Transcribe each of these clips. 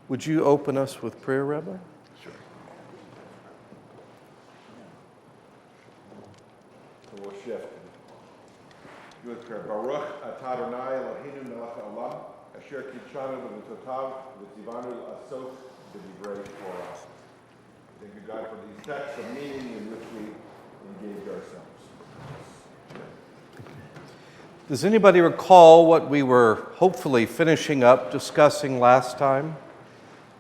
Would you open us with prayer, Rabbi? Sure. So we'll shift. Do it prayer. Baruch atah Adonai Eloheinu melech haolam, asher kitshanu b'mitzvotav v'tzivanu l'asot b'divrei Torah. Thank you, God, for these texts of meaning in which we engage ourselves. Does anybody recall what we were hopefully finishing up discussing last time?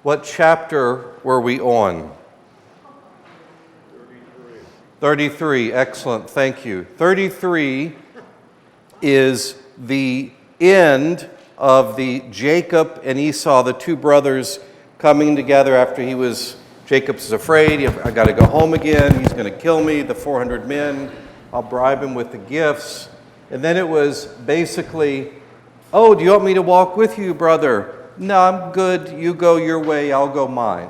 What chapter were we on? 33, excellent, thank you. 33 is the end of the Jacob and Esau, the two brothers, coming together after Jacob's afraid, I got to go home again, he's going to kill me, the 400 men, I'll bribe him with the gifts. And then it was basically, oh, do you want me to walk with you, brother? No, I'm good. You go your way, I'll go mine.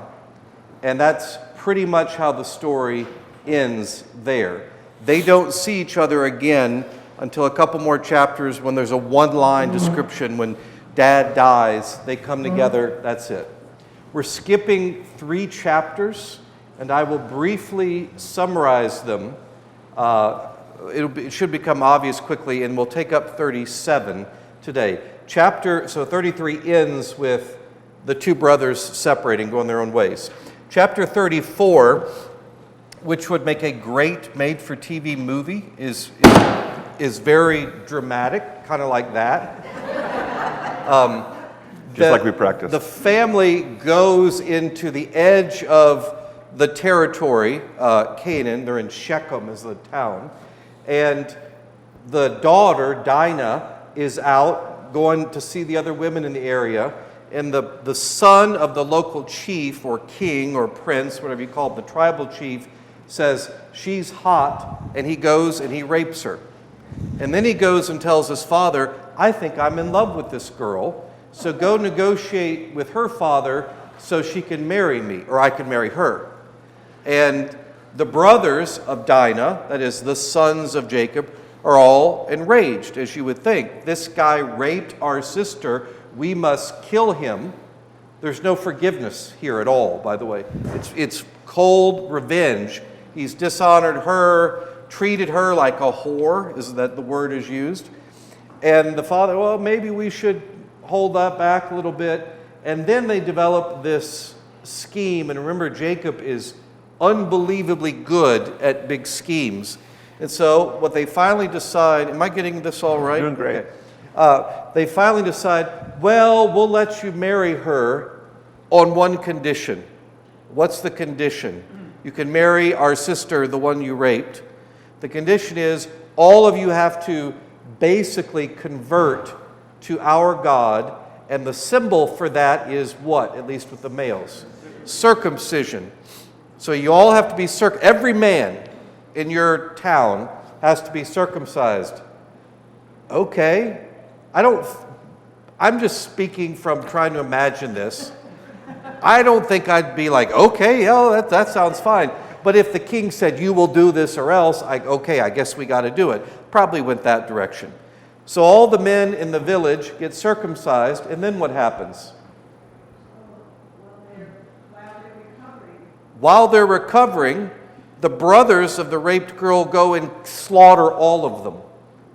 And that's pretty much how the story ends there. They don't see each other again until a couple more chapters when there's a one-line description. When Dad dies, they come together, that's it. We're skipping 3 chapters, and I will briefly summarize them. It should become obvious quickly, and we'll take up 37 today. So 33 ends with the two brothers separating, going their own ways. Chapter 34, which would make a great made-for-TV movie, is very dramatic, kind of like that. Just like we practiced. The family goes into the edge of the territory, Canaan. They're in Shechem is the town. And the daughter, Dinah, is out going to see the other women in the area. And the son of the local chief or king or prince, whatever you call it, the tribal chief, says, she's hot, and he goes and he rapes her. And then he goes and tells his father, I think I'm in love with this girl, so go negotiate with her father so she can marry me, or I can marry her. And the brothers of Dinah, that is the sons of Jacob, are all enraged, as you would think. This guy raped our sister. We must kill him. There's no forgiveness here at all, by the way. It's cold revenge. He's dishonored her, treated her like a whore, is that the word is used. And the father, well, maybe we should hold that back a little bit. And then they develop this scheme. And remember, Jacob is unbelievably good at big schemes. And so what they finally decide, am I getting this all right? Doing great. Okay. They finally decide, well, we'll let you marry her on one condition. What's the condition? You can marry our sister, the one you raped. The condition is all of you have to basically convert to our God, and the symbol for that is what, at least with the males? Circumcision. So you all have to be every man in your town has to be circumcised. Okay. I'm just speaking from trying to imagine this. I don't think I'd be like, okay, yeah, that sounds fine. But if the king said, you will do this or else, okay, I guess we got to do it. Probably went that direction. So all the men in the village get circumcised, and then what happens? While they're recovering, the brothers of the raped girl go and slaughter all of them.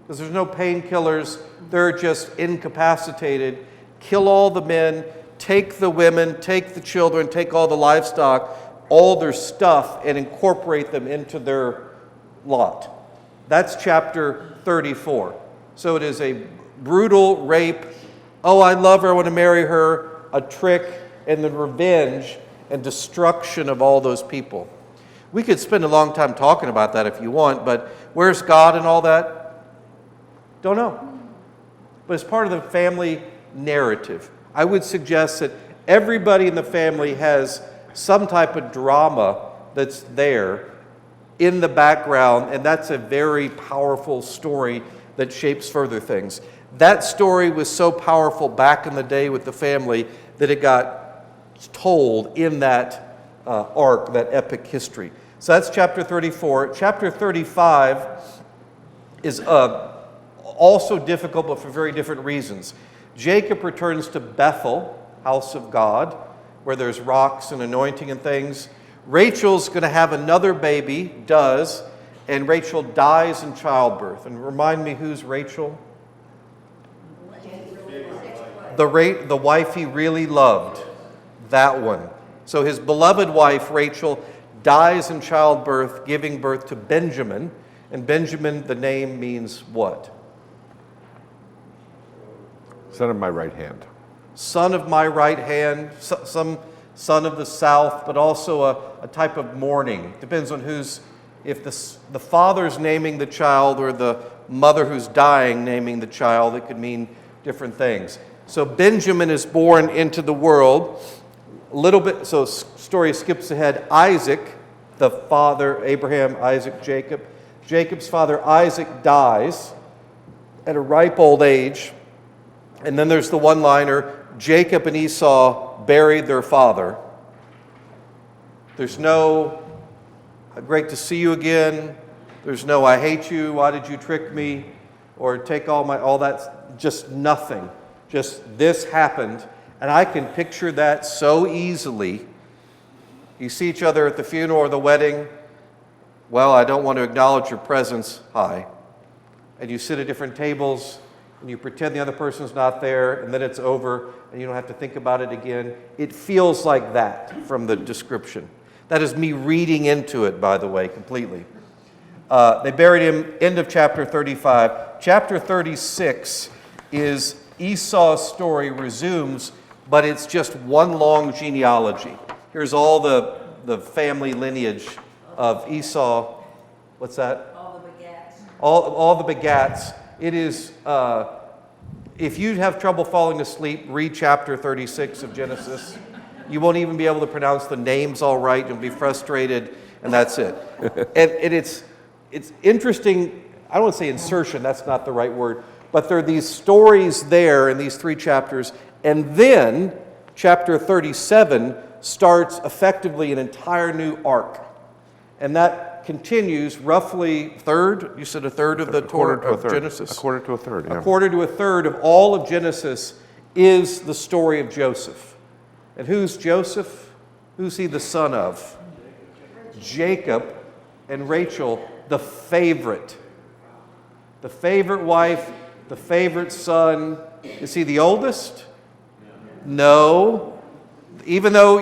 Because there's no painkillers, they're just incapacitated. Kill all the men, take the women, take the children, take all the livestock, all their stuff, and incorporate them into their lot. That's chapter 34. So it is a brutal rape. Oh, I love her, I want to marry her. A trick, and then revenge and destruction of all those people. We could spend a long time talking about that if you want, but where's God and all that? Don't know. But it's part of the family narrative. I would suggest that everybody in the family has some type of drama that's there in the background, and that's a very powerful story that shapes further things. That story was so powerful back in the day with the family that it got told in that arc, that epic history. So that's chapter 34. Chapter 35 is also difficult, but for very different reasons. Jacob returns to Bethel, house of God, where there's rocks and anointing and things. Rachel's going to have another baby, and Rachel dies in childbirth. And remind me, who's Rachel? The wife he really loved, that one. So his beloved wife, Rachel, dies in childbirth, giving birth to Benjamin. And Benjamin, the name means what? Son of my right hand. Son of my right hand, some son of the south, but also a type of mourning. Depends on if the father's naming the child or the mother who's dying naming the child, it could mean different things. So Benjamin is born into the world. A little bit, so story skips ahead. Isaac, the father, Abraham, Isaac, Jacob. Jacob's father, Isaac, dies at a ripe old age. And then there's the one-liner, Jacob and Esau buried their father. There's no, great to see you again. There's no, I hate you, why did you trick me? Or take all that, just nothing. Just this happened. And I can picture that so easily. You see each other at the funeral or the wedding. Well, I don't want to acknowledge your presence. Hi. And you sit at different tables, and you pretend the other person's not there, and then it's over, and you don't have to think about it again. It feels like that from the description. That is me reading into it, by the way, completely. They buried him, end of chapter 35. Chapter 36 is Esau's story resumes, but it's just one long genealogy. Here's all the family lineage of Esau. What's that? All the begats. All the begats. It is, if you have trouble falling asleep, read chapter 36 of Genesis. You won't even be able to pronounce the names all right. You'll be frustrated, and that's it. And it's interesting. I don't want to say insertion. That's not the right word. But there are these stories there in these 3 chapters. And then chapter 37 starts effectively an entire new arc. And that continues roughly third, you said a third of the Torah of Genesis? A quarter to a third, yeah. A quarter to a third of all of Genesis is the story of Joseph. And who's Joseph? Who's he the son of? Jacob and Rachel, the favorite. The favorite wife, the favorite son. Is he the oldest? No. Even though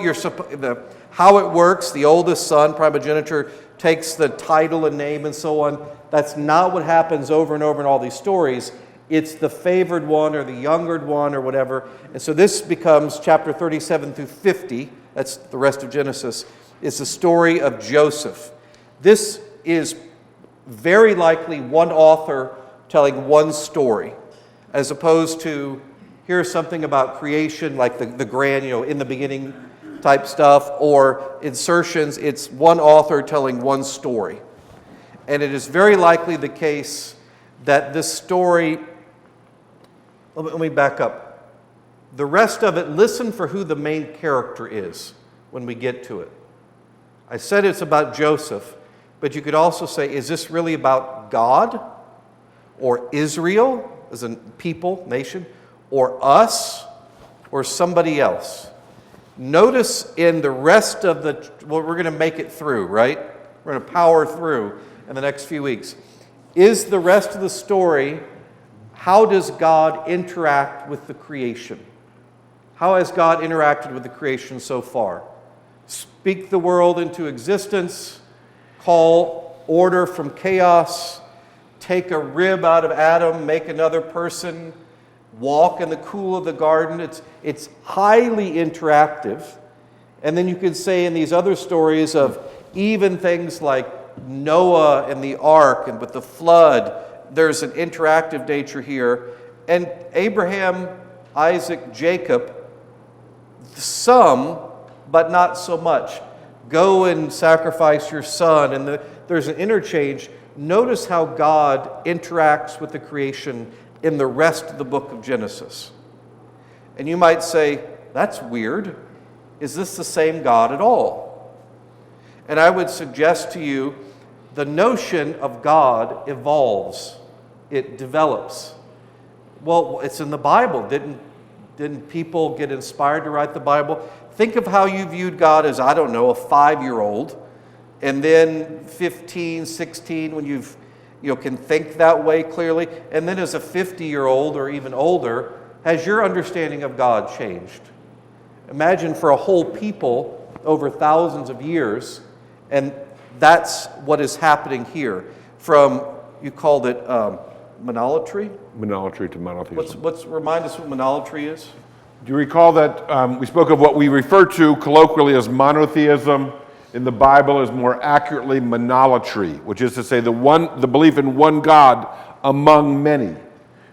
how it works, the oldest son, primogeniture, takes the title and name and so on. That's not what happens over and over in all these stories. It's the favored one or the younger one or whatever. And so this becomes chapter 37 through 50. That's the rest of Genesis. It's the story of Joseph. This is very likely one author telling one story, as opposed to here's something about creation, like the grand, in the beginning type stuff, or insertions. It's one author telling one story. And it is very likely the case that this story, let me back up. The rest of it, listen for who the main character is when we get to it. I said it's about Joseph, but you could also say, is this really about God or Israel as a people, nation, or us, or somebody else? Notice in the rest of we're going to make it through, right? We're going to power through in the next few weeks. Is the rest of the story, how does God interact with the creation? How has God interacted with the creation so far? Speak the world into existence, call order from chaos, take a rib out of Adam, make another person, walk in the cool of the garden. It's highly interactive. And then you could say in these other stories of even things like Noah and the ark and with the flood, there's an interactive nature here. And Abraham, Isaac, Jacob, some, but not so much. Go and sacrifice your son. And there's an interchange. Notice how God interacts with the creation in the rest of the book of Genesis. And you might say, that's weird. Is this the same God at all? And I would suggest to you, the notion of God evolves. It develops. Well, it's in the Bible. Didn't people get inspired to write the Bible? think of how you viewed God as, I don't know, a 5-year-old, and then 15, 16, when you can think that way clearly, and then as a 50-year-old or even older, has your understanding of God changed? Imagine for a whole people over thousands of years, and that's what is happening here. From, you called it monolatry? Monolatry to monotheism. Remind us what monolatry is? Do you recall that we spoke of what we refer to colloquially as monotheism? In the Bible is more accurately monolatry, which is to say the belief in one God among many.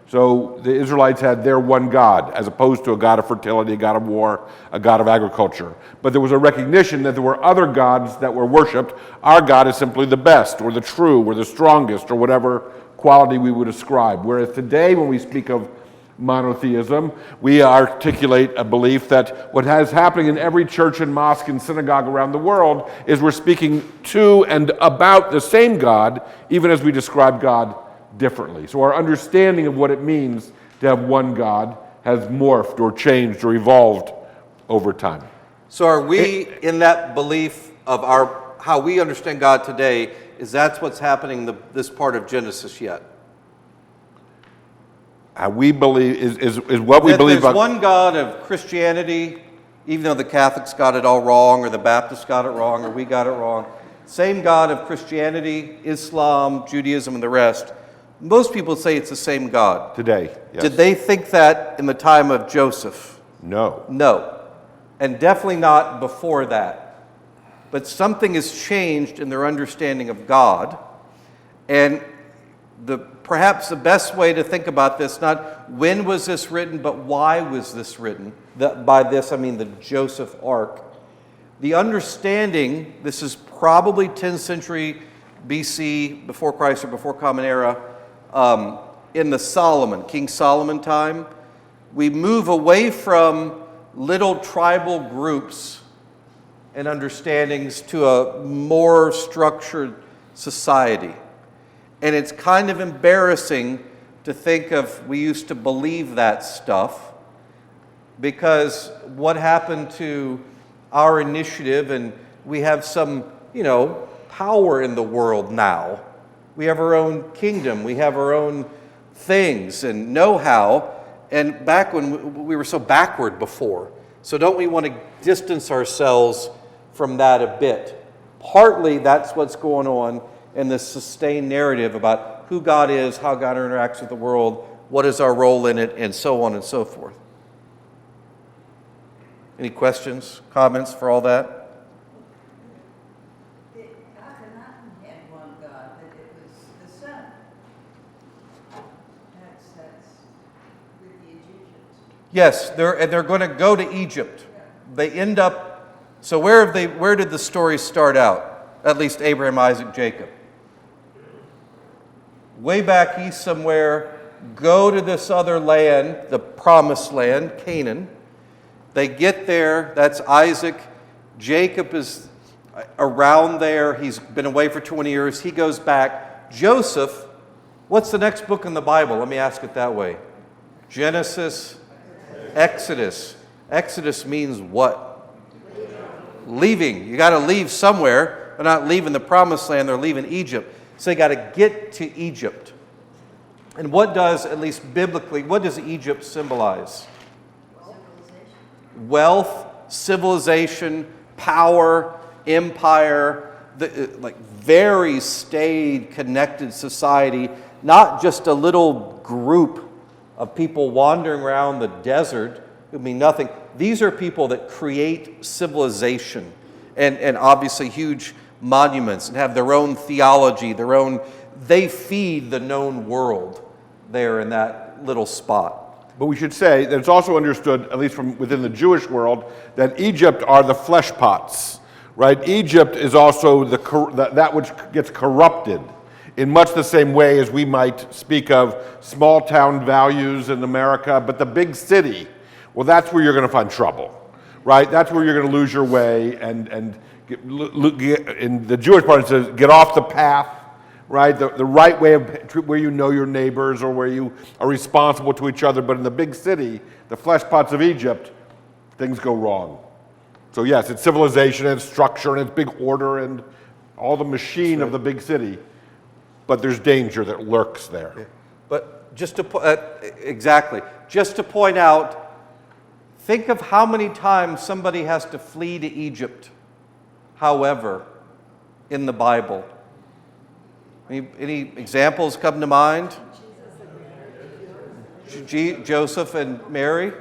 So the Israelites had their one God, as opposed to a God of fertility, a God of war, a God of agriculture. But there was a recognition that there were other gods that were worshipped. Our God is simply the best, or the true, or the strongest, or whatever quality we would ascribe. Whereas today, when we speak of monotheism, we articulate a belief that what is happening in every church and mosque and synagogue around the world is we're speaking to and about the same God, even as we describe God differently. So our understanding of what it means to have one God has morphed or changed or evolved over time. So are we in that belief of how we understand God today, is that's what's happening in this part of Genesis yet? We believe is what we believe. There's one God of Christianity, even though the Catholics got it all wrong, or the Baptists got it wrong, or we got it wrong. Same God of Christianity, Islam, Judaism, and the rest. Most people say it's the same God. Today, yes. Did they think that in the time of Joseph? No. No. And definitely not before that. But something has changed in their understanding of God. And perhaps the best way to think about this, not when was this written, but why was this written? By this, I mean the Joseph Ark. The understanding, this is probably 10th century BC, before Christ or before Common Era, in the King Solomon time. We move away from little tribal groups and understandings to a more structured society. And it's kind of embarrassing to think of, we used to believe that stuff, because what happened to our initiative, and we have some, power in the world now. We have our own kingdom, we have our own things and know-how, and back when we were so backward before. So don't we want to distance ourselves from that a bit? Partly that's what's going on in this sustained narrative about who God is, how God interacts with the world, what is our role in it, and so on and so forth. Any questions, comments for all that? Akhenaten had one God, but it was the sun. That's with the Egyptians. Yes, they're going to go to Egypt. They end up. So where did the story start out? At least Abraham, Isaac, Jacob. Way back east somewhere, go to this other land, the promised land, Canaan. They get there, that's Isaac. Jacob is around there. He's been away for 20 years. He goes back. Joseph, what's the next book in the Bible? Let me ask it that way. Genesis, Exodus. Exodus means what? Leaving. You got to leave somewhere. They're not leaving the promised land, they're leaving Egypt. So they got to get to Egypt. And what does, at least biblically, what does Egypt symbolize? Wealth, civilization, power, empire, very staid, connected society, not just a little group of people wandering around the desert who mean nothing. These are people that create civilization and obviously huge monuments and have their own theology, they feed the known world there in that little spot. But we should say that it's also understood, at least from within the Jewish world, that Egypt are the flesh pots, right? Egypt is also that which gets corrupted in much the same way as we might speak of small town values in America, but the big city, well, that's where you're going to find trouble, right? That's where you're going to lose your way, and in the Jewish part it says, get off the path, right? The right way of where you know your neighbors or where you are responsible to each other. But in the big city, the flesh pots of Egypt, things go wrong. So yes, it's civilization and structure and it's big order and all the machine of the big city, but there's danger that lurks there. Yeah. But just to point out, think of how many times somebody has to flee to Egypt, however, in the Bible. Any examples come to mind? Joseph and Mary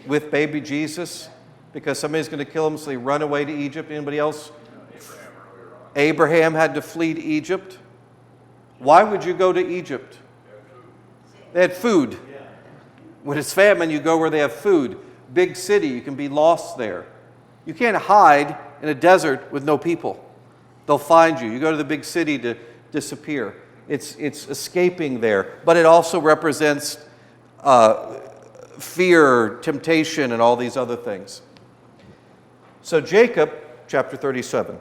with baby Jesus, because somebody's going to kill him, so they run away to Egypt. Anybody else? Abraham had to flee to Egypt. Why would you go to Egypt? They had food. When it's famine, you go where they have food. Big city, you can be lost there. You can't hide in a desert with no people. They'll find you. You go to the big city to disappear. It's escaping there. But it also represents fear, temptation, and all these other things. So Jacob, chapter 37.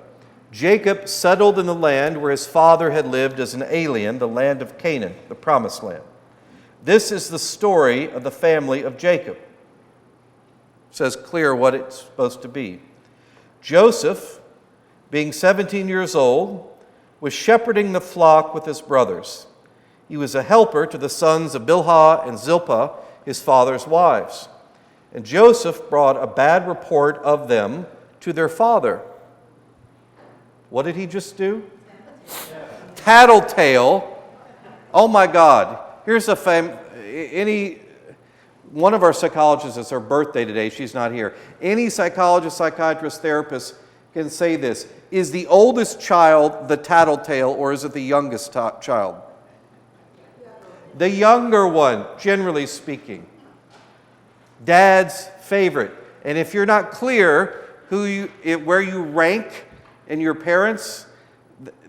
Jacob settled in the land where his father had lived as an alien, the land of Canaan, the promised land. This is the story of the family of Jacob. It says clear what it's supposed to be. Joseph, being 17 years old, was shepherding the flock with his brothers. He was a helper to the sons of Bilhah and Zilpah, his father's wives. And Joseph brought a bad report of them to their father. What did he just do? Tattletale. Oh my God. Here's a one of our psychologists, it's her birthday today, she's not here. Any psychologist, psychiatrist, therapist can say this. Is the oldest child the tattletale, or is it the youngest child? The younger one, generally speaking. Dad's favorite. And if you're not clear where you rank in your parents,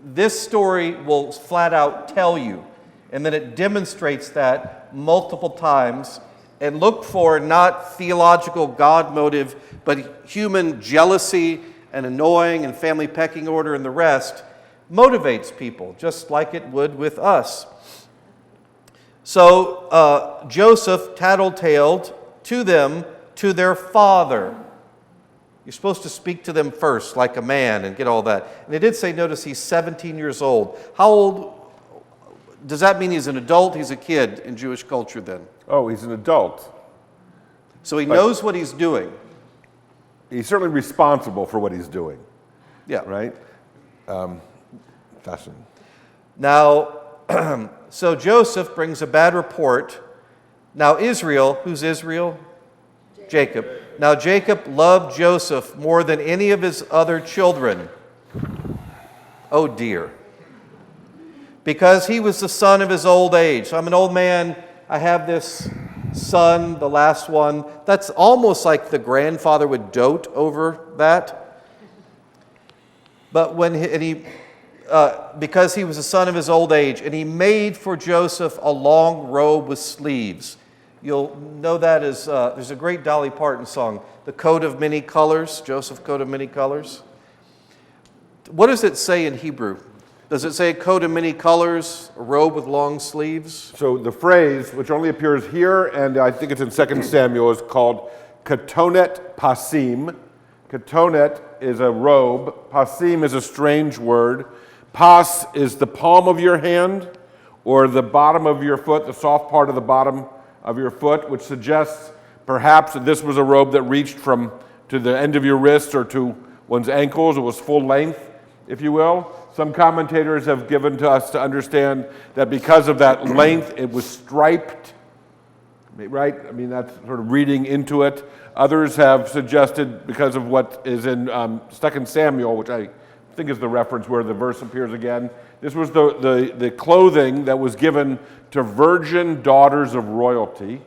this story will flat out tell you. And then it demonstrates that multiple times. And look for not theological God motive, but human jealousy and annoying and family pecking order and the rest motivates people, just like it would with us. So Joseph tattletaled to them, to their father. You're supposed to speak to them first, like a man, and get all that. And they did say, notice he's 17 years old. How old? Does that mean he's an adult? He's a kid in Jewish culture then? Oh, he's an adult. So he knows what he's doing. He's certainly responsible for what he's doing. Yeah. Right? Fascinating. Now, so Joseph brings a bad report. Now Israel, who's Israel? Jacob. Now Jacob loved Joseph more than any of his other children. Oh dear. Because he was the son of his old age. So I'm an old man. I have this son, the last one. That's almost like the grandfather would dote over that. But because he was the son of his old age, and he made for Joseph a long robe with sleeves. You'll know that as, there's a great Dolly Parton song, The Coat of Many Colors, Joseph Coat of Many Colors. What does it say in Hebrew? Does it say a coat of many colors, a robe with long sleeves? So the phrase, which only appears here, and I think it's in 2 Samuel, is called katonet pasim. Katonet is a robe. Pasim is a strange word. Pas is the palm of your hand or the bottom of your foot, the soft part of the bottom of your foot, which suggests perhaps that this was a robe that reached to the end of your wrist or to one's ankles. It was full length, if you will. Some commentators have given to us to understand that because of that length, it was striped, right? I mean, that's sort of reading into it. Others have suggested, because of what is in 2 Samuel, which I think is the reference where the verse appears again, this was the clothing that was given to virgin daughters of royalty,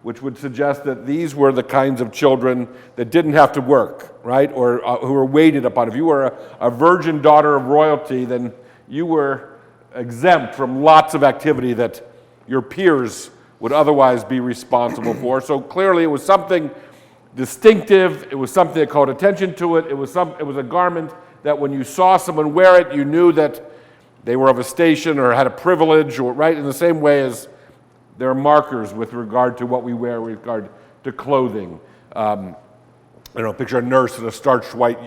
which would suggest that these were the kinds of children that didn't have to work, right, or who were waited upon. If you were a virgin daughter of royalty, then you were exempt from lots of activity that your peers would otherwise be responsible for. So clearly it was something distinctive. It was something that called attention to it. It was a garment that when you saw someone wear it, you knew that they were of a station or had a privilege, or right in the same way as there are markers with regard to what we wear with regard to clothing. picture a nurse in a starched white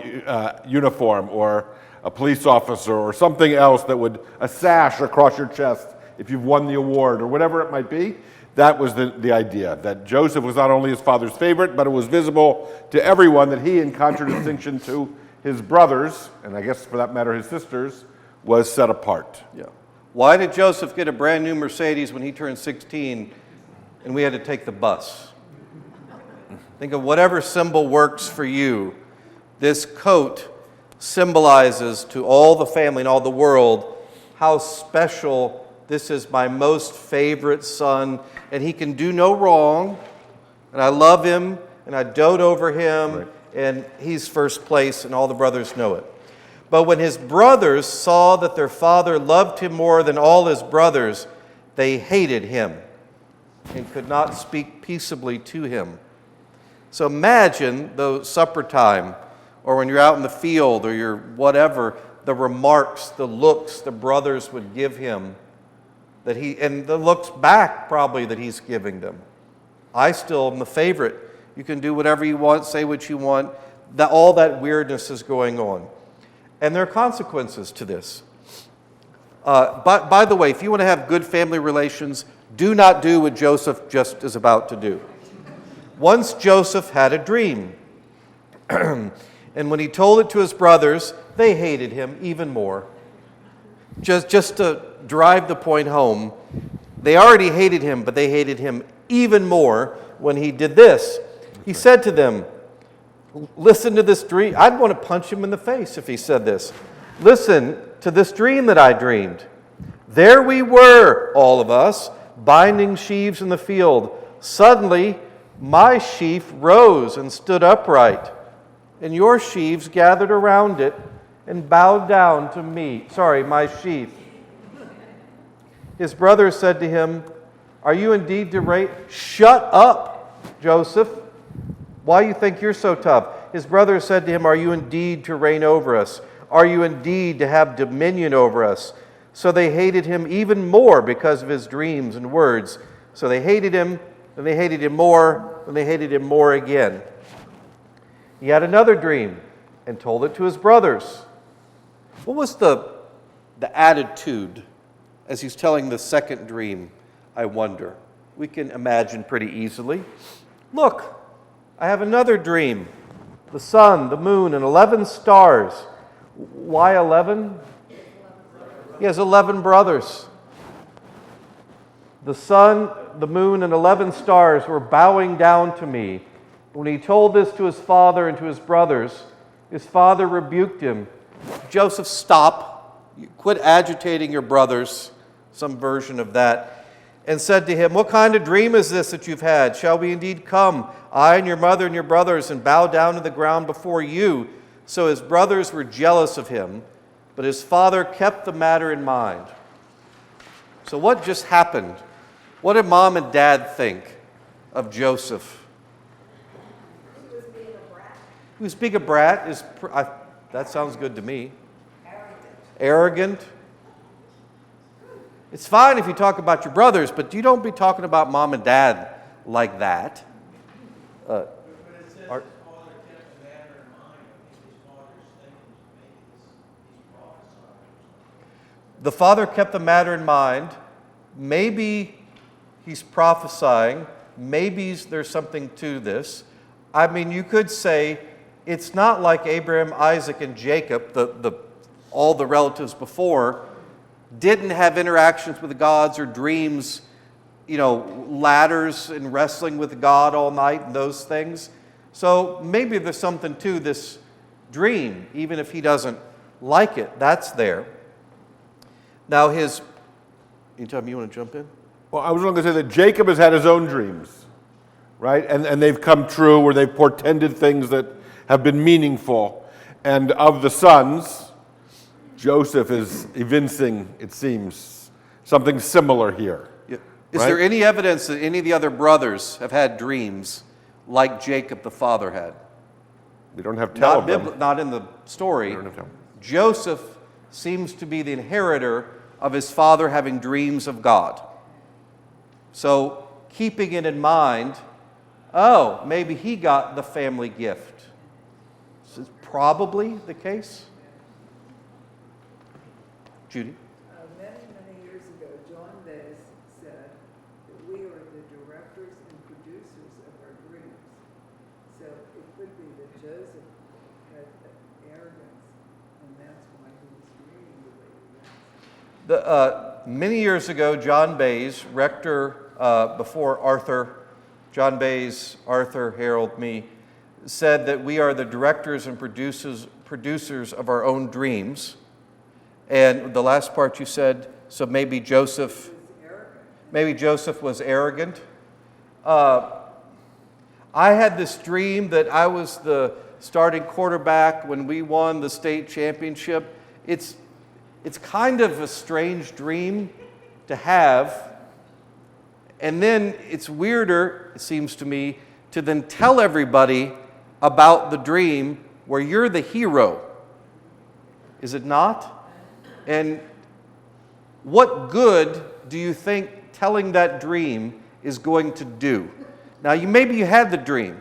uniform, or a police officer, or something else that would, a sash across your chest if you've won the award, or whatever it might be. That was the idea, that Joseph was not only his father's favorite, but it was visible to everyone that he, in contradistinction to his brothers, and I guess for that matter his sisters, was set apart. Yeah. Why did Joseph get a brand new Mercedes when he turned 16 and we had to take the bus? Think of whatever symbol works for you. This coat symbolizes to all the family and all the world how special this is, my most favorite son, and he can do no wrong, and I love him, and I dote over him, right. And he's first place, and all the brothers know it. But when his brothers saw that their father loved him more than all his brothers, they hated him and could not speak peaceably to him. So imagine the supper time, or when you're out in the field, or you're whatever, the remarks, the looks the brothers would give him, and the looks back probably that he's giving them. I still am the favorite. You can do whatever you want, say what you want. All that weirdness is going on. And there are consequences to this. By the way, if you want to have good family relations, do not do what Joseph just is about to do. Once Joseph had a dream. And when he told it to his brothers, they hated him even more. Just to drive the point home, they already hated him, but they hated him even more when he did this. He said to them, listen to this dream. I'd want to punch him in the face if he said this. Listen to this dream that I dreamed. There we were, all of us, binding sheaves in the field. Suddenly, my sheaf rose and stood upright, and your sheaves gathered around it and bowed down to me. My sheaf. His brothers said to him, are you indeed to reign? Shut up, Joseph. Why do you think you're so tough? His brothers said to him, are you indeed to reign over us? Are you indeed to have dominion over us? So they hated him even more because of his dreams and words. So they hated him, and they hated him more, and they hated him more again. He had another dream and told it to his brothers. What was the attitude as he's telling the second dream, I wonder? We can imagine pretty easily. Look, I have another dream. The sun, the moon, and 11 stars. Why 11? He has 11 brothers. The sun, the moon, and 11 stars were bowing down to me. When he told this to his father and to his brothers, his father rebuked him. Joseph, stop. Quit agitating your brothers, some version of that, and said to him, what kind of dream is this that you've had? Shall we indeed come, I and your mother and your brothers, and bow down to the ground before you? So his brothers were jealous of him, but his father kept the matter in mind. So what just happened? What did mom and dad think of Joseph? He was being a brat. He was being a brat. That sounds good to me. Arrogant. It's fine if you talk about your brothers, but you don't be talking about mom and dad like that. But it says his father kept the matter in mind. I think his father's thinking he's prophesying. The father kept the matter in mind. Maybe he's prophesying. Maybe there's something to this. I mean, you could say it's not like Abraham, Isaac, and Jacob, all the relatives before, didn't have interactions with the gods or dreams, ladders and wrestling with God all night and those things. So maybe there's something to this dream, even if he doesn't like it. That's there. Now anytime you want to jump in? Well, I was going to say that Jacob has had his own dreams, right? And they've come true, where they've portended things that have been meaningful. And of the sons, Joseph is evincing, it seems, something similar here. Yeah. Is there any evidence that any of the other brothers have had dreams like Jacob the father had? We don't have tell of them. Not in the story. We don't have tell. Joseph seems to be the inheritor of his father having dreams of God. So keeping it in mind, maybe he got the family gift. probably the case? Judy? Many years ago, John Baez said that we are the directors and producers of our dreams. So it could be that Joseph had arrogance, and that's why he was dreaming the way he was. Many years ago, John Baez, rector before John Baez, Arthur, Harold, me, said that we are the directors and producers of our own dreams. And the last part you said, so maybe Joseph was arrogant. I had this dream that I was the starting quarterback when we won the state championship. It's kind of a strange dream to have. And then it's weirder, it seems to me, to then tell everybody about the dream where you're the hero. Is it not? And what good do you think telling that dream is going to do? Now, maybe you had the dream,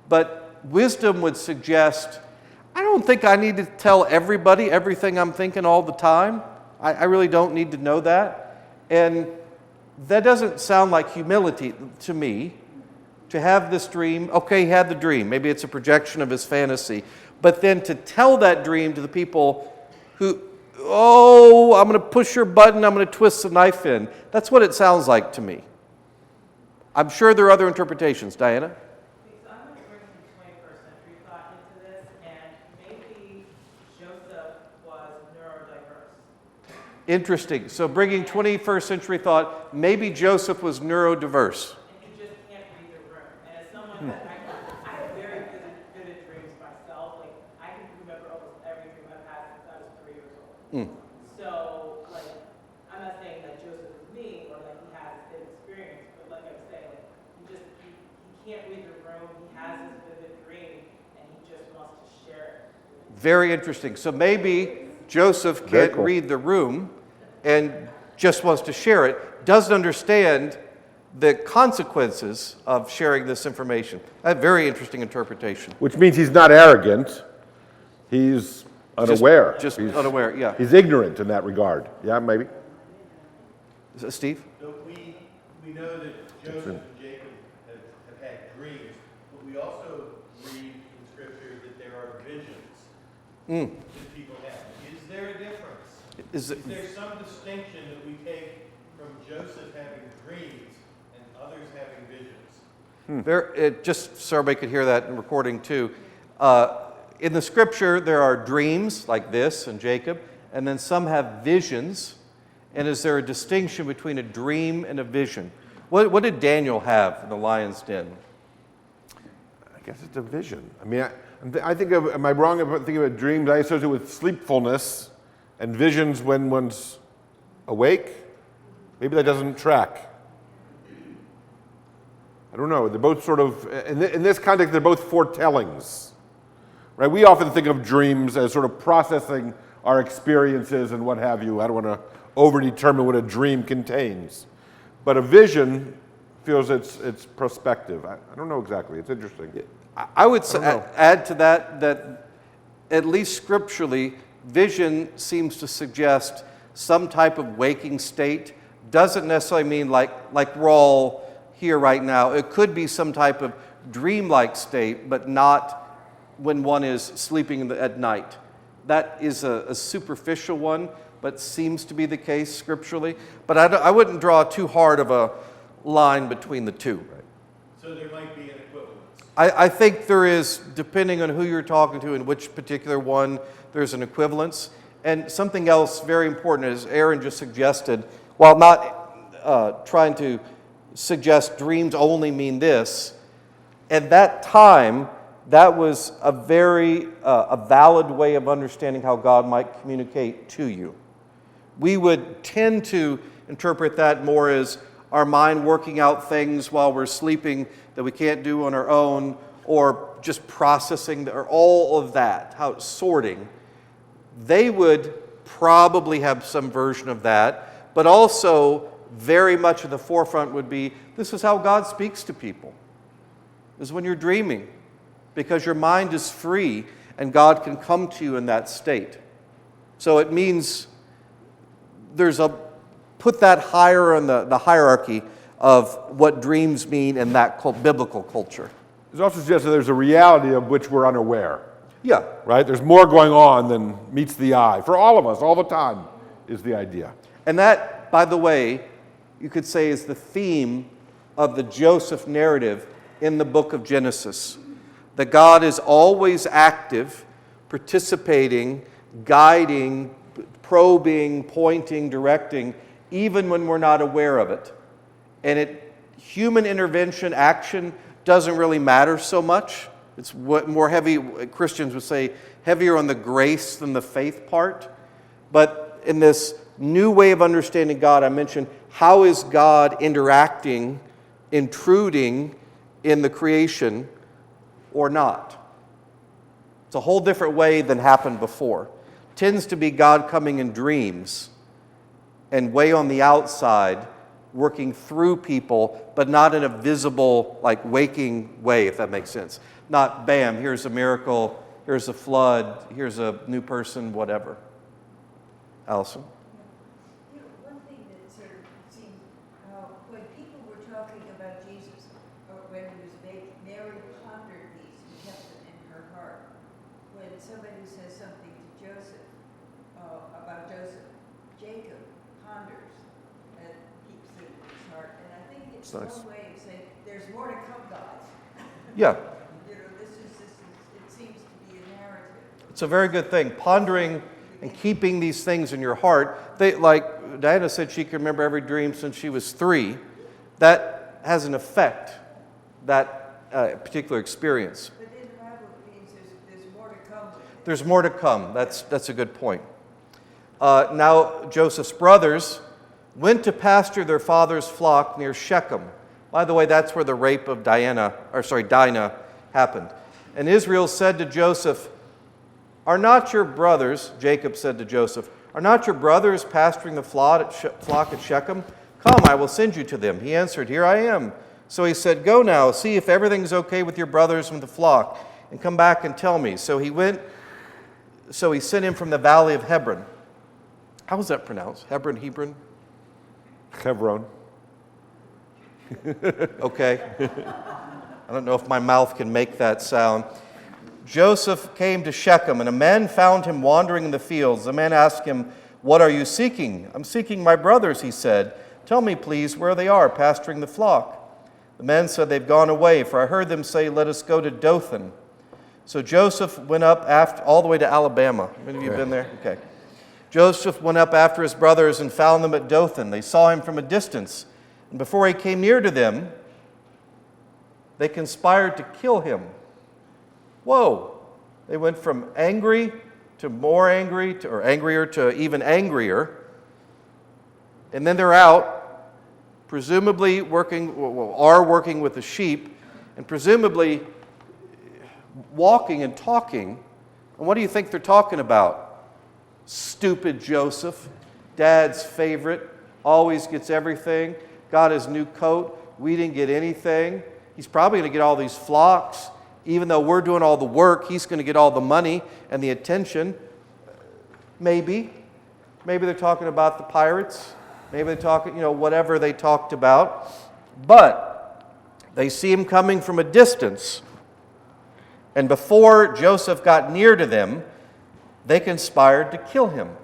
but wisdom would suggest, I don't think I need to tell everybody everything I'm thinking all the time. I really don't need to know that. And that doesn't sound like humility to me, to have this dream. Okay, he had the dream. Maybe it's a projection of his fantasy. But then to tell that dream to the people who, oh, I'm going to push your button, I'm going to twist the knife in. That's what it sounds like to me. I'm sure there are other interpretations. Diana? So I'm going to bring some 21st century thought into this, and maybe Joseph was neurodiverse. Interesting. So bringing 21st century thought, maybe Joseph was neurodiverse. And you just can't read the room. And as someone that I have very good at dreams myself, like I can remember almost every dream I've had since I was 3 years old. So, like, I'm not saying that Joseph is me or like he has his experience, but like I was saying, like he can't read the room. He has this vivid dream, and he just wants to share it. Very interesting. So maybe Joseph Very can't cool. read the room and just wants to share it, doesn't understand the consequences of sharing this information. A very interesting interpretation. Which means he's not arrogant. He's unaware. Just he's, unaware, yeah. He's ignorant in that regard. Yeah, maybe. Steve? So we know that Joseph and Jacob have had dreams, but we also read in Scripture that there are visions that people have. Is there a difference? Is Is there some distinction that we take from Joseph having dreams and others having visions? Just so everybody could hear that in recording too, in the scripture there are dreams like this in Jacob, and then some have visions. And is there a distinction between a dream and a vision? What did Daniel have in the lion's den? I guess it's a vision. I mean, I think of, am I wrong if I think of dreams? I associate with sleepfulness and visions when one's awake. Maybe that doesn't track. I don't know. They're both sort of, in this context, they're both foretellings. Right? We often think of dreams as sort of processing our experiences and what have you. I don't want to overdetermine what a dream contains. But a vision feels it's prospective. I don't know exactly. It's interesting. I would add to that at least scripturally, vision seems to suggest some type of waking state. Doesn't necessarily mean like we're all here right now. It could be some type of dreamlike state, but not when one is sleeping at night. That is a superficial one, but seems to be the case scripturally. But I wouldn't draw too hard of a line between the two. So there might be an equivalence. I think there is, depending on who you're talking to and which particular one, there's an equivalence. And something else very important, as Aaron just suggested, while not trying to suggest dreams only mean this, at that time, that was a very a valid way of understanding how God might communicate to you. We would tend to interpret that more as our mind working out things while we're sleeping that we can't do on our own, or just processing, or all of that, how it's sorting. They would probably have some version of that, but also very much at the forefront would be, this is how God speaks to people. This is when you're dreaming, because your mind is free. and God can come to you in that state. So it means put that higher in the hierarchy of what dreams mean in that biblical culture. It also suggests that there's a reality of which we're unaware. Yeah. Right? There's more going on than meets the eye. For all of us, all the time, is the idea. And that, by the way, you could say is the theme of the Joseph narrative in the book of Genesis. That God is always active, participating, guiding, probing, pointing, directing, even when we're not aware of it. And human intervention, action, doesn't really matter so much. It's what more heavy, Christians would say, heavier on the grace than the faith part. But in this new way of understanding God, I mentioned, how is God interacting, intruding in the creation or not? It's a whole different way than happened before. Tends to be God coming in dreams and way on the outside, working through people, but not in a visible, like waking way, if that makes sense. Not, bam, here's a miracle, here's a flood, here's a new person, whatever. Allison? You know, one thing that sort of seems, when people were talking about Jesus, or when he was baby, Mary pondered these and kept them in her heart. When somebody says something to Joseph, about Joseph, Jacob ponders and keeps it in his heart. And I think it's Nice. one way of saying, there's more to come, guys. Yeah. You know, this is, it seems to be a narrative. It's a very good thing. Pondering and keeping these things in your heart. Like Diana said, she can remember every dream since she was 3. That has an effect, that particular experience. But in the Bible, it means there's more to come. There's more to come. That's a good point. Now, Joseph's brothers went to pasture their father's flock near Shechem. By the way, that's where the rape of Dinah happened. And Israel said to Joseph, "Are not your brothers," Jacob said to Joseph, "are not your brothers pasturing the flock at Shechem? Come, I will send you to them." He answered, "Here I am." So he said, "Go now, see if everything's okay with your brothers and the flock, and come back and tell me." So he sent him from the valley of Hebron. How was that pronounced? Hebron? Chevron. Okay. I don't know if my mouth can make that sound. Joseph came to Shechem, and a man found him wandering in the fields. The man asked him, "What are you seeking?" "I'm seeking my brothers," he said. "Tell me, please, where they are, pasturing the flock." The man said, "They've gone away, for I heard them say, 'Let us go to Dothan.'" So Joseph went up all the way to Alabama. Any of you been there? Okay. Joseph went up after his brothers and found them at Dothan. They saw him from a distance, and before he came near to them, they conspired to kill him. Whoa! They went from angry to more angry, or angrier to even angrier. And then they're out, presumably working with the sheep, and presumably walking and talking. And what do you think they're talking about? Stupid Joseph, Dad's favorite, always gets everything, got his new coat, we didn't get anything. He's probably going to get all these flocks. Even though we're doing all the work, he's going to get all the money and the attention. Maybe they're talking about the pirates. Maybe they're talking, whatever they talked about. But they see him coming from a distance. And before Joseph got near to them, they conspired to kill him.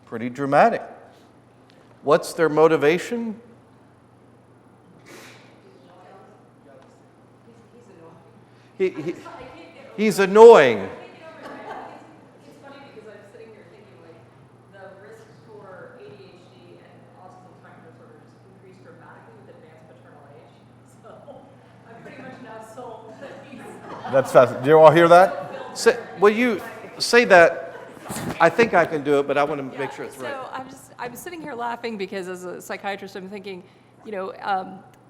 Pretty dramatic. What's their motivation? He's annoying. It's funny because I'm sitting here thinking, the risk for ADHD and autism spectrum disorders increased dramatically with advanced maternal age. So I'm pretty much now sold that he's... That's fascinating. Did you all hear that? Will you say that? I think I can do it, but I want to make sure it's right. So I'm sitting here laughing because as a psychiatrist, I'm thinking,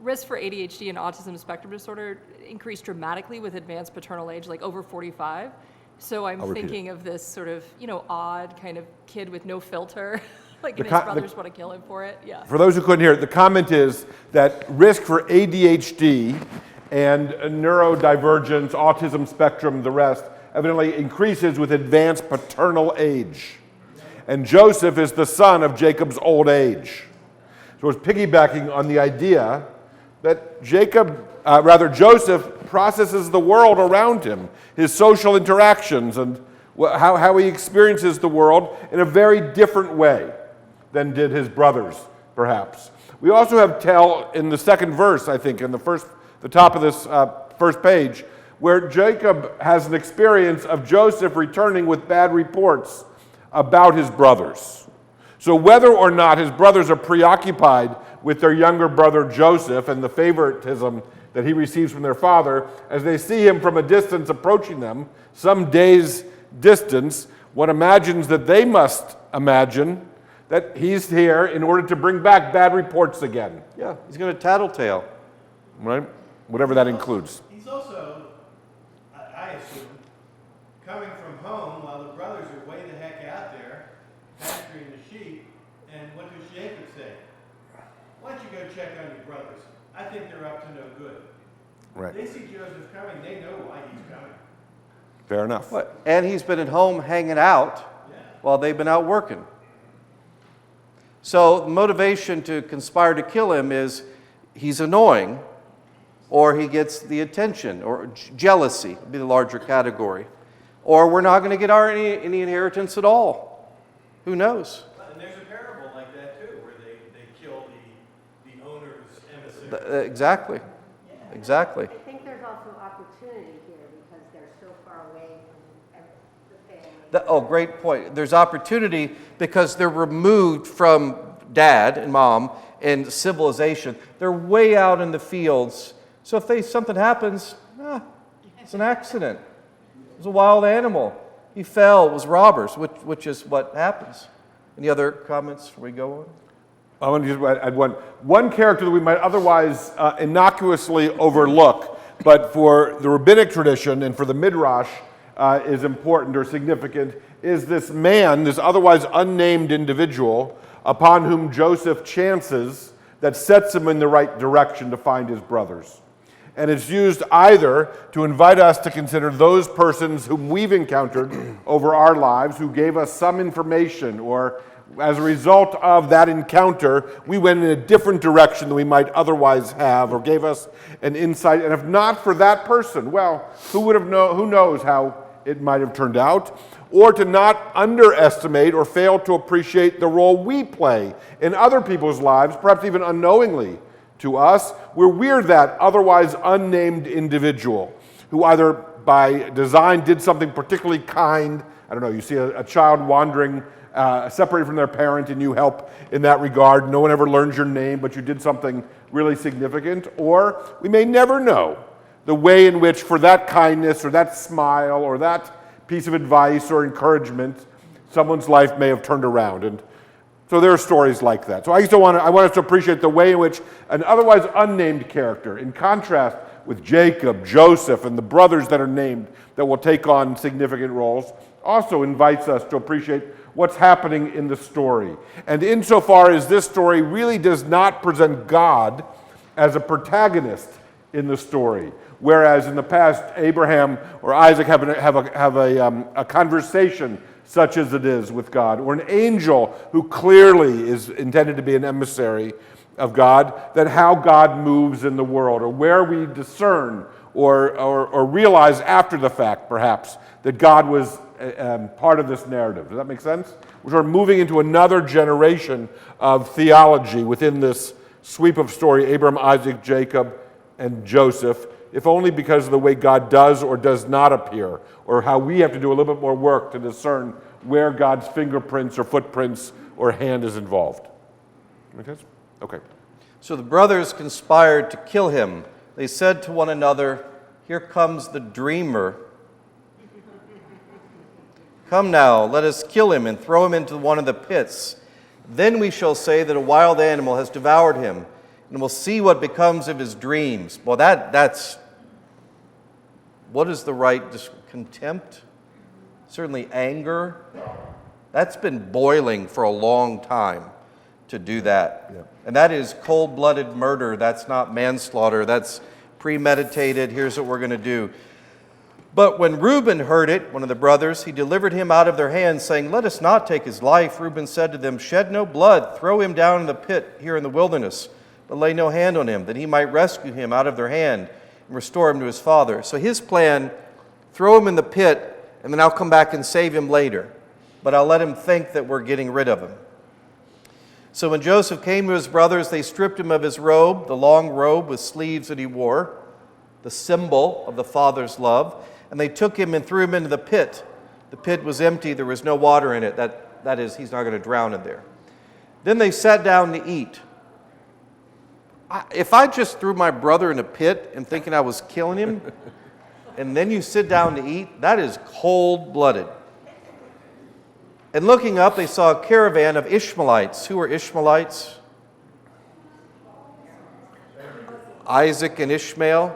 risk for ADHD and autism spectrum disorder increased dramatically with advanced paternal age, like over 45. So I'm thinking of this sort of, odd kind of kid with no filter. And his brothers want to kill him for it. Yeah. For those who couldn't hear it, the comment is that risk for ADHD and neurodivergence, autism spectrum, the rest, evidently increases with advanced paternal age. And Joseph is the son of Jacob's old age. So it's piggybacking on the idea that Joseph processes the world around him, his social interactions, and how he experiences the world in a very different way than did his brothers, perhaps. We also have tell in the second verse, I think, in the top of this first page, where Jacob has an experience of Joseph returning with bad reports about his brothers. So whether or not his brothers are preoccupied with their younger brother Joseph and the favoritism that he receives from their father, as they see him from a distance approaching them, some days' distance, one imagines that they must imagine that he's here in order to bring back bad reports again. Yeah, he's going to tattletale. Right? Whatever that includes. He's also, I assume, coming from home while the brothers are way the heck out there pasturing the sheep. And what does Jacob say? Why don't you go check on your brothers? I think they're up to no good. Right. They see Joseph coming, they know why he's coming. Fair enough. And he's been at home hanging out while they've been out working. So the motivation to conspire to kill him is he's annoying, or he gets the attention, or jealousy would be the larger category. Or we're not going to get any inheritance at all. Who knows? And there's a parable like that too, where they kill the owner's emissary. Exactly. Exactly. I think there's also opportunity here because they're so far away from the family. Great point. There's opportunity because they're removed from dad and mom and civilization. They're way out in the fields. So if something happens, it's an accident. It was a wild animal. He fell. It was robbers, which is what happens. Any other comments before we go on? I want to just add one character that we might otherwise innocuously overlook, but for the rabbinic tradition and for the Midrash is important or significant, is this man, this otherwise unnamed individual, upon whom Joseph chances that sets him in the right direction to find his brothers. And it's used either to invite us to consider those persons whom we've encountered over our lives who gave us some information, or as a result of that encounter, we went in a different direction than we might otherwise have, or gave us an insight. And if not for that person, well, who knows how it might have turned out? Or to not underestimate or fail to appreciate the role we play in other people's lives, perhaps even unknowingly to us, where we're that otherwise unnamed individual who either by design did something particularly kind. I don't know, you see a child wandering separated from their parent and you help in that regard. No one ever learns your name, but you did something really significant. Or we may never know the way in which for that kindness or that smile or that piece of advice or encouragement, someone's life may have turned around. And so there are stories like that. So I want us to appreciate the way in which an otherwise unnamed character, in contrast with Jacob, Joseph, and the brothers that are named that will take on significant roles, also invites us to appreciate what's happening in the story. And insofar as this story really does not present God as a protagonist in the story, whereas in the past Abraham or Isaac have a conversation such as it is with God, or an angel who clearly is intended to be an emissary of God, that how God moves in the world, or where we discern or realize after the fact, perhaps, that God was part of this narrative. Does that make sense? We're sort of moving into another generation of theology within this sweep of story, Abraham, Isaac, Jacob, and Joseph, if only because of the way God does or does not appear, or how we have to do a little bit more work to discern where God's fingerprints or footprints or hand is involved. Make sense? Okay. So the brothers conspired to kill him. They said to one another, "Here comes the dreamer. Come now, let us kill him and throw him into one of the pits. Then we shall say that a wild animal has devoured him, and we'll see what becomes of his dreams." Well, that's what is the right contempt? Certainly anger. That's been boiling for a long time to do that. Yeah. And that is cold-blooded murder. That's not manslaughter. That's premeditated. Here's what we're going to do. But when Reuben heard it, one of the brothers, he delivered him out of their hands, saying, "Let us not take his life." Reuben said to them, "Shed no blood. Throw him down in the pit here in the wilderness, but lay no hand on him, that he might rescue him out of their hand and restore him to his father." So his plan, throw him in the pit, and then I'll come back and save him later. But I'll let him think that we're getting rid of him. So when Joseph came to his brothers, they stripped him of his robe, the long robe with sleeves that he wore, the symbol of the father's love, and they took him and threw him into the pit. The pit was empty, there was no water in it. That is, he's not going to drown in there. Then they sat down to eat. If I just threw my brother in a pit and thinking I was killing him, and then you sit down to eat, that is cold-blooded. And looking up, they saw a caravan of Ishmaelites. Who are Ishmaelites? Isaac and Ishmael,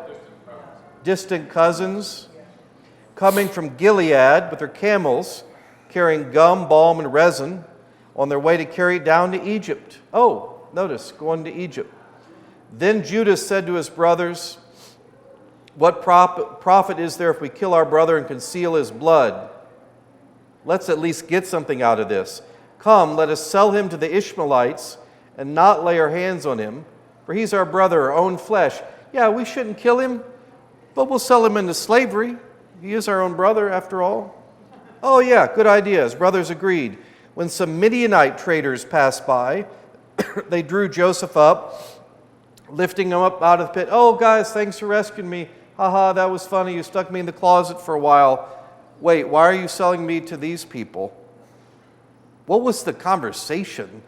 distant cousins, coming from Gilead with their camels, carrying gum, balm, and resin, on their way to carry it down to Egypt. Oh, notice, going to Egypt. Then Judah said to his brothers, "What profit is there if we kill our brother and conceal his blood? Let's at least get something out of this. Come, let us sell him to the Ishmaelites and not lay our hands on him, for he's our brother, our own flesh." Yeah, we shouldn't kill him, but we'll sell him into slavery. He is our own brother, after all. Oh yeah, good idea. His brothers agreed. When some Midianite traders passed by, they drew Joseph up, lifting him up out of the pit. "Oh, guys, thanks for rescuing me. Haha, that was funny. You stuck me in the closet for a while. Wait, why are you selling me to these people?" What was the conversation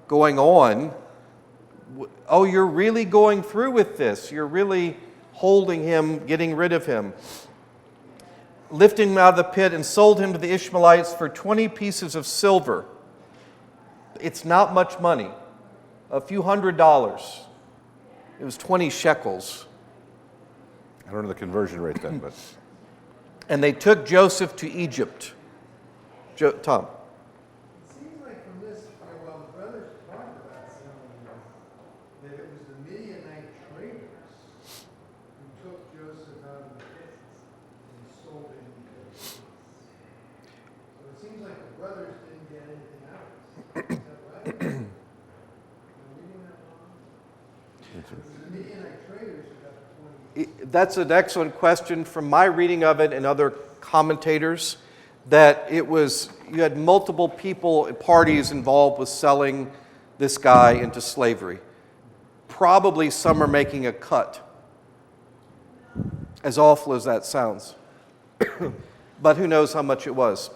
going on? Oh, you're really going through with this. You're really holding him, getting rid of him. Lifting him out of the pit and sold him to the Ishmaelites for 20 pieces of silver. It's not much money. A few $100s. It was 20 shekels. I don't know the conversion rate then, but... And they took Joseph to Egypt. Tom. It seems like from this, well, the brothers talked about selling him, that it was the Midianite traders who took Joseph out of the pit and sold him to the Egyptians. So it seems like the brothers didn't get anything out of this. Is that right? Am I reading that wrong? It was the Midianite traders who got the 20. That's an excellent question. From my reading of it and other commentators, that it was, you had multiple people, parties involved with selling this guy into slavery. Probably some are making a cut, as awful as that sounds. But who knows how much it was.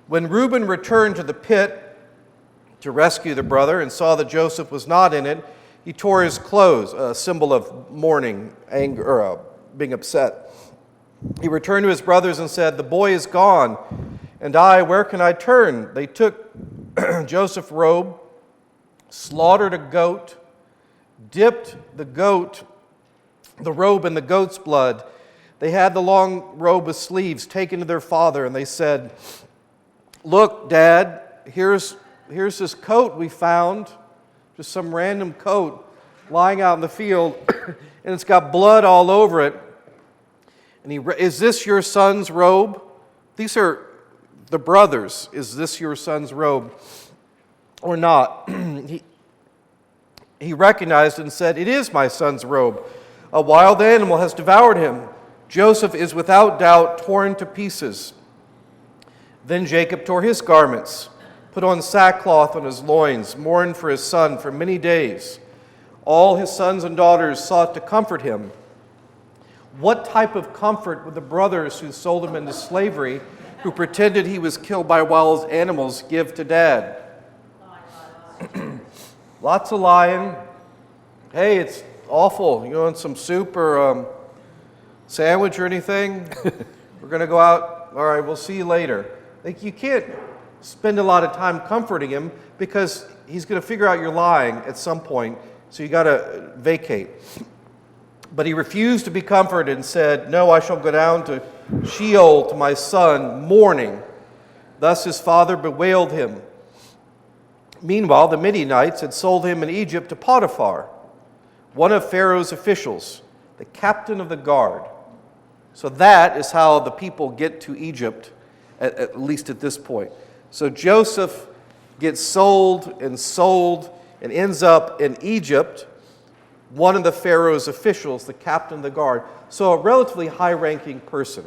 When Reuben returned to the pit to rescue the brother and saw that Joseph was not in it, he tore his clothes, a symbol of mourning, anger, or being upset. He returned to his brothers and said, "The boy is gone, and where can I turn?" They took Joseph's robe, slaughtered a goat, dipped the robe in the goat's blood. They had the long robe with sleeves taken to their father, and they said, "Look, Dad, here's this coat we found, just some random coat lying out in the field, and it's got blood all over it. And is this your son's robe?" These are the brothers. "Is this your son's robe or not?" He recognized it and said, "It is my son's robe. A wild animal has devoured him. Joseph is without doubt torn to pieces." Then Jacob tore his garments, put on sackcloth on his loins, mourned for his son for many days. All his sons and daughters sought to comfort him. What type of comfort would the brothers who sold him into slavery, who pretended he was killed by wild animals, give to Dad? Lots of lying. "Hey, it's awful. You want some soup or sandwich or anything? We're going to go out. All right, we'll see you later." Like, you can't spend a lot of time comforting him because he's going to figure out you're lying at some point, so you got to vacate. But he refused to be comforted and said, "No, I shall go down to Sheol to my son, mourning." Thus his father bewailed him. Meanwhile, the Midianites had sold him in Egypt to Potiphar, one of Pharaoh's officials. the captain of the guard. So that is how the people get to Egypt, at least at this point. So Joseph gets sold and ends up in Egypt, one of the Pharaoh's officials, the captain of the guard. So a relatively high-ranking person.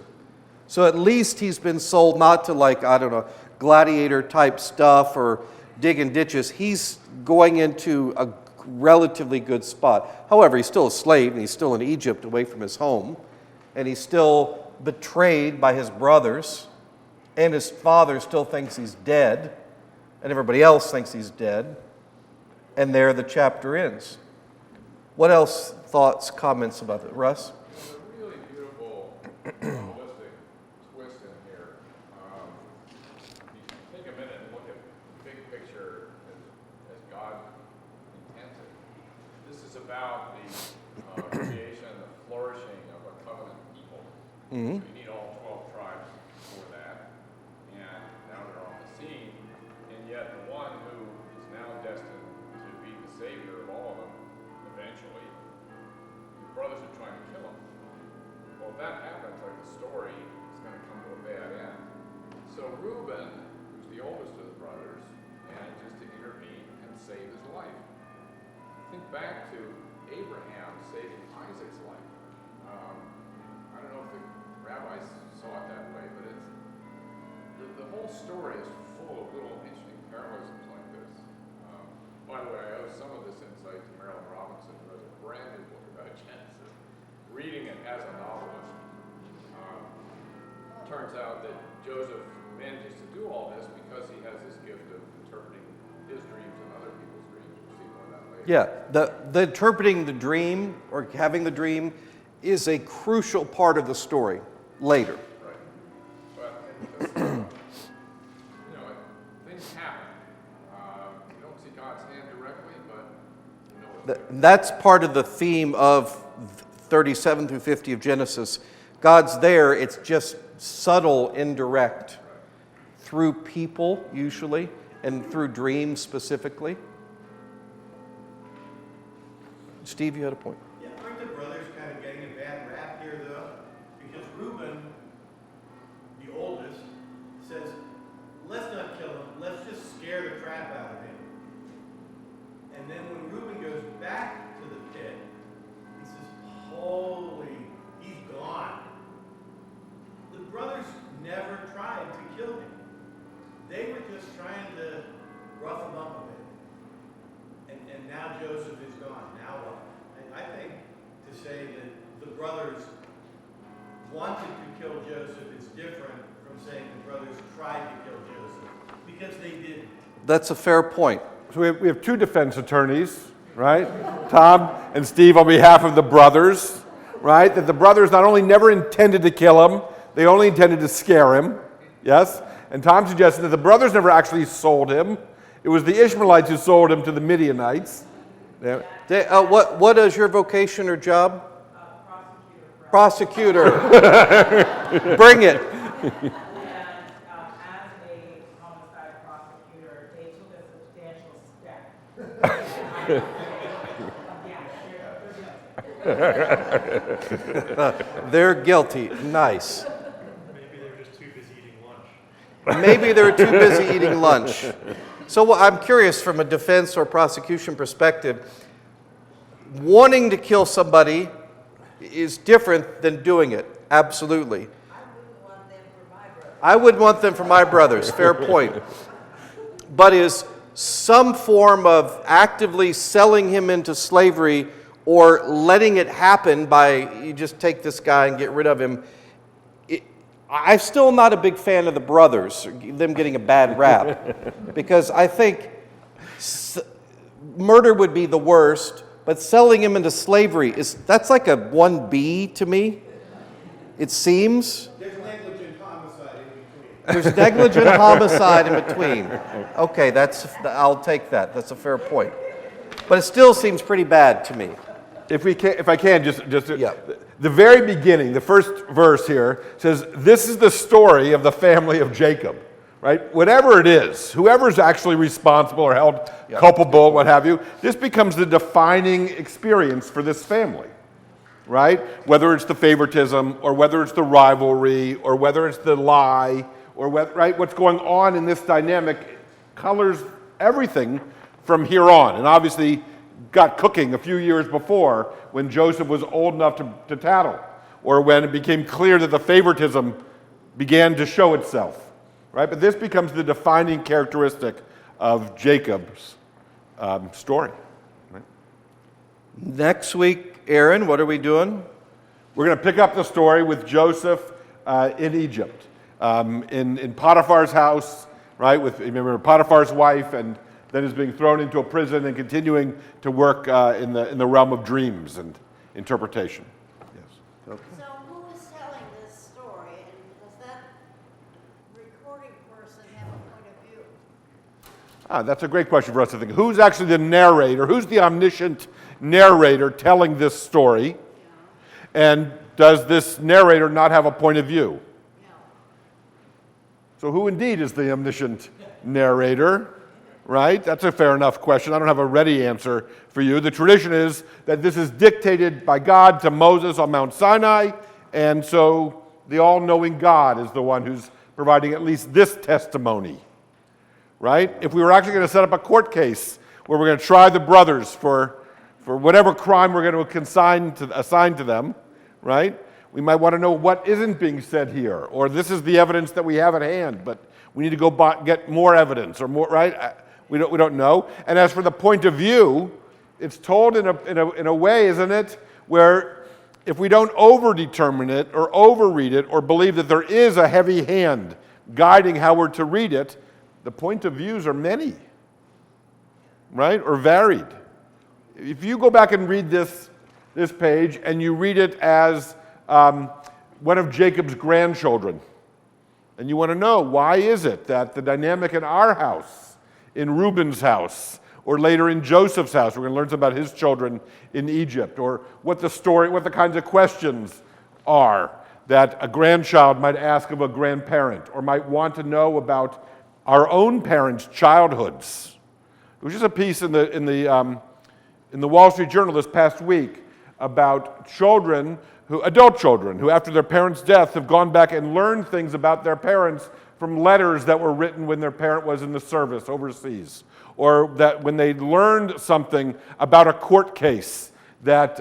So at least he's been sold not to, like, I don't know, gladiator-type stuff or digging ditches. He's going into a relatively good spot. However, he's still a slave, and he's still in Egypt away from his home, and he's still betrayed by his brothers, and his father still thinks he's dead, and everybody else thinks he's dead, and there the chapter ends. What else, thoughts, comments about it? Russ? There's a really beautiful holistic twist in here. If you take a minute and look at the big picture as God intends it. This is about the creation, the flourishing of a covenant people. Mm-hmm. You need all 12 tribes for that. And now they're on the scene. And yet the one who is now destined to be the savior of all of them, eventually, the brothers are trying to kill him. Well, if that happens, like the story is going to come to a bad end. So Reuben, who's the oldest of the brothers, manages to intervene and save his life. Think back to Abraham saving Isaac's life. I don't know if the rabbis saw it that way, but it's the whole story is full of little interesting parallelisms like this. By the way, I owe some of this insight to Marilyn Robinson, who has a brand new book about Genesis. Reading it as a novelist, turns out that Joseph manages to do all this because he has this gift of interpreting his dreams and other people's dreams. We'll see more of that later. Yeah, the interpreting the dream or having the dream is a crucial part of the story later. Right. But things happen. You don't see God's hand directly, but That's part of the theme of 37 through 50 of Genesis. God's there, it's just subtle, indirect, through people usually, and through dreams specifically. Steve, you had a point. Yeah, aren't the brothers kind of getting a bad rap here, though? Because Reuben, the oldest, says, let's not kill him, let's just scare the crap out of him. And then when Reuben goes back to the pit, he says, holy, he's gone. The brothers never tried to kill him. They were just trying to rough him up a bit. And now Joseph is gone. Now what? And I think to say that the brothers wanted to kill Joseph is different from saying the brothers tried to kill Joseph, because they didn't. That's a fair point. So we have two defense attorneys, right? Tom and Steve on behalf of the brothers, right? That the brothers not only never intended to kill him, they only intended to scare him, yes? And Tom suggested that the brothers never actually sold him. It was the Ishmaelites who sold him to the Midianites. Yeah. What is your vocation or job? Prosecutor. Bring it. And as a homicide prosecutor, they took a substantial step. They're guilty. Nice. Maybe they were just too busy eating lunch. Maybe they're too busy eating lunch. So I'm curious, from a defense or prosecution perspective, wanting to kill somebody is different than doing it. Absolutely. I wouldn't want them for my brothers. Fair point. But is some form of actively selling him into slavery or letting it happen by you just take this guy and get rid of him? I'm still not a big fan of the brothers, them getting a bad rap, because I think murder would be the worst, but selling him into slavery, that's like a 1B to me, it seems. There's negligent homicide in between. There's negligent homicide in between. Okay, I'll take that. That's a fair point. But it still seems pretty bad to me. If I can, just Yeah. the very beginning, the first verse here says, this is the story of the family of Jacob, right? Whatever it is, whoever's actually responsible or held culpable, what have you, this becomes the defining experience for this family. right? Whether it's the favoritism, or whether it's the rivalry, or whether it's the lie, or right? What's going on in this dynamic colors everything from here on. And obviously got cooking a few years before when Joseph was old enough to tattle, or when it became clear that the favoritism began to show itself, right? But this becomes the defining characteristic of Jacob's story. Right? Next week, Aaron, what are we doing? We're going to pick up the story with Joseph in Egypt, in Potiphar's house, right? With, remember, Potiphar's wife, and then is being thrown into a prison and continuing to work in the realm of dreams and interpretation. Yes. Okay. So who is telling this story, and does that recording person have a point of view? That's a great question for us to think. Who's actually the narrator? Who's the omniscient narrator telling this story? And does this narrator not have a point of view? So who indeed is the omniscient narrator, right? That's a fair enough question. I don't have a ready answer for you. The tradition is that this is dictated by God to Moses on Mount Sinai, and so the all-knowing God is the one who's providing at least this testimony, right? If we were actually going to set up a court case where we're going to try the brothers for whatever crime we're going to assign to them, right? We might want to know what isn't being said here, or this is the evidence that we have at hand, but we need to go get more evidence, or more, right? We don't know. And as for the point of view, it's told in a way, isn't it, where if we don't over-determine it or overread it or believe that there is a heavy hand guiding how we're to read it, the point of views are many, right, or varied. If you go back and read this page and you read it as one of Jacob's grandchildren, and you want to know why is it that the dynamic in our house, in Reuben's house, or later in Joseph's house, we're going to learn something about his children in Egypt, or what the kinds of questions are that a grandchild might ask of a grandparent, or might want to know about our own parents' childhoods. There was just a piece in the Wall Street Journal this past week about adult children who, after their parents' death, have gone back and learned things about their parents from letters that were written when their parent was in the service overseas, or that when they learned something about a court case that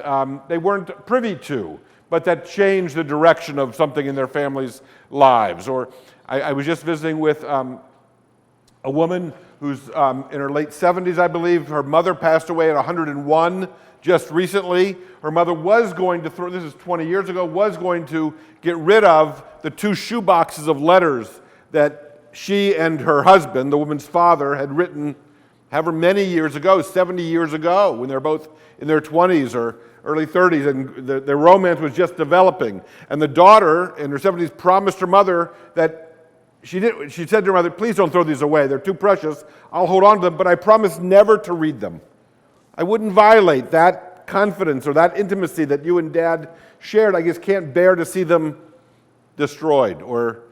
they weren't privy to, but that changed the direction of something in their family's lives. Or I was just visiting with a woman who's in her late 70s, I believe. Her mother passed away at 101 just recently. Her mother was going to this is 20 years ago, was going to get rid of the 2 shoeboxes of letters that she and her husband, the woman's father, had written however many years ago, 70 years ago, when they're both in their 20s or early 30s, and their romance was just developing. And the daughter, in her 70s, promised her mother that she said to her mother, "Please don't throw these away. They're too precious. I'll hold on to them, but I promise never to read them. I wouldn't violate that confidence or that intimacy that you and Dad shared. I just can't bear to see them destroyed or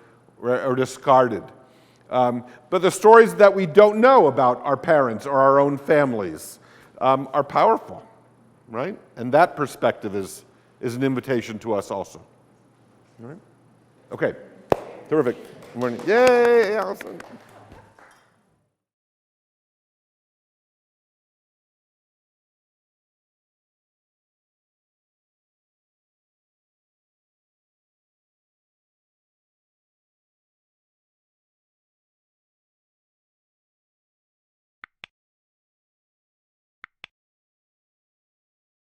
discarded." But the stories that we don't know about our parents or our own families are powerful, right? And that perspective is an invitation to us also. All right? Okay, terrific. Good morning. Yay, Allison.